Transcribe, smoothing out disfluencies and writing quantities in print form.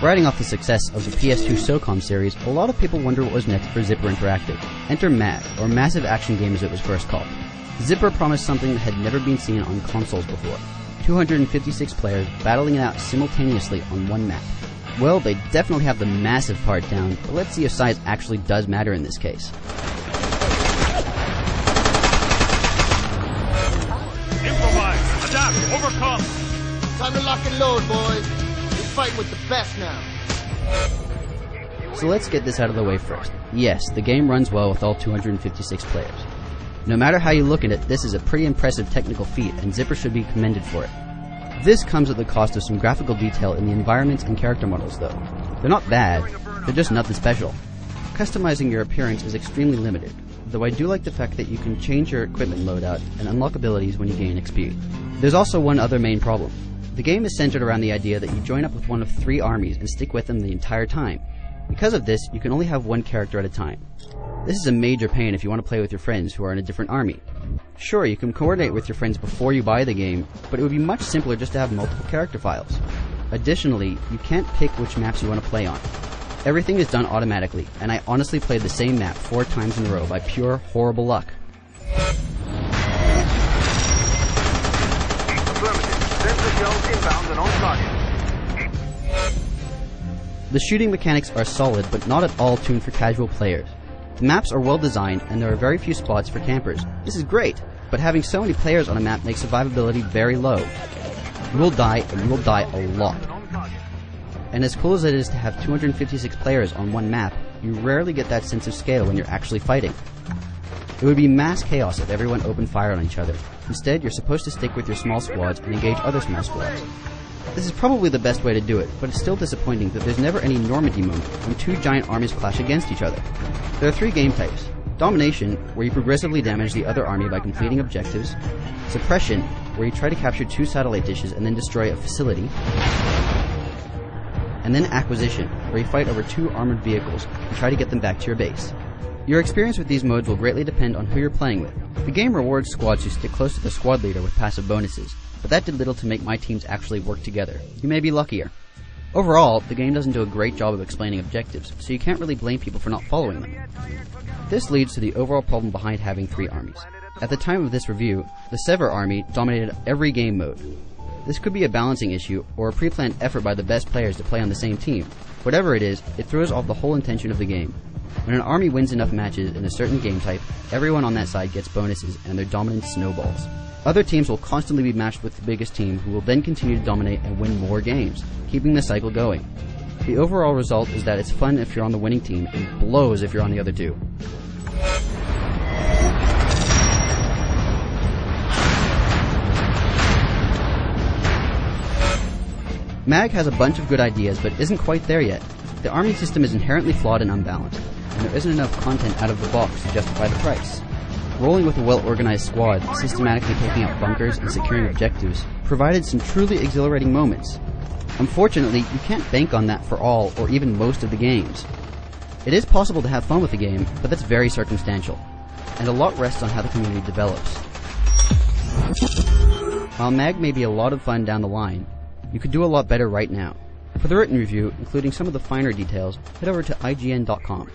Riding off the success of the PS2 SOCOM series, a lot of people wonder what was next for Zipper Interactive. Enter MAG, or Massive Action Game as it was first called. Zipper promised something that had never been seen on consoles before. 256 players battling it out simultaneously on one map. Well, they definitely have the massive part down, but let's see if size actually does matter in this case. Improvise, adapt, overcome. Time to lock and load, boys. We're fighting with the best now. So let's get this out of the way first. Yes, the game runs well with all 256 players. No matter how you look at it, this is a pretty impressive technical feat, and Zipper should be commended for it. This comes at the cost of some graphical detail in the environments and character models though. They're not bad, they're just nothing special. Customizing your appearance is extremely limited, though I do like the fact that you can change your equipment loadout and unlock abilities when you gain XP. There's also one other main problem. The game is centered around the idea that you join up with one of 3 armies and stick with them the entire time. Because of this, you can only have one character at a time. This is a major pain if you want to play with your friends who are in a different army. Sure, you can coordinate with your friends before you buy the game, but it would be much simpler just to have multiple character files. Additionally, you can't pick which maps you want to play on. Everything is done automatically, and I honestly played the same map 4 times in a row by pure horrible luck. The shooting mechanics are solid, but not at all tuned for casual players. The maps are well designed, and there are very few spots for campers. This is great, but having so many players on a map makes survivability very low. You will die, and you will die a lot. And as cool as it is to have 256 players on one map, you rarely get that sense of scale when you're actually fighting. It would be mass chaos if everyone opened fire on each other. Instead, you're supposed to stick with your small squads and engage other small squads. This is probably the best way to do it, but it's still disappointing that there's never any Normandy moment when 2 giant armies clash against each other. There are 3 game types. Domination, where you progressively damage the other army by completing objectives. Suppression, where you try to capture 2 satellite dishes and then destroy a facility. And then Acquisition, where you fight over 2 armored vehicles and try to get them back to your base. Your experience with these modes will greatly depend on who you're playing with. The game rewards squads who stick close to the squad leader with passive bonuses, but that did little to make my teams actually work together. You may be luckier. Overall, the game doesn't do a great job of explaining objectives, so you can't really blame people for not following them. This leads to the overall problem behind having 3 armies. At the time of this review, the Sever army dominated every game mode. This could be a balancing issue, or a pre-planned effort by the best players to play on the same team. Whatever it is, it throws off the whole intention of the game. When an army wins enough matches in a certain game type, everyone on that side gets bonuses and their dominance snowballs. Other teams will constantly be matched with the biggest team, who will then continue to dominate and win more games, keeping the cycle going. The overall result is that it's fun if you're on the winning team, and blows if you're on the other 2. MAG has a bunch of good ideas, but isn't quite there yet. The army system is inherently flawed and unbalanced, and there isn't enough content out of the box to justify the price. Rolling with a well-organized squad, systematically taking out bunkers and securing objectives, provided some truly exhilarating moments. Unfortunately, you can't bank on that for all or even most of the games. It is possible to have fun with the game, but that's very circumstantial, and a lot rests on how the community develops. While MAG may be a lot of fun down the line, you could do a lot better right now. For the written review, including some of the finer details, head over to IGN.com.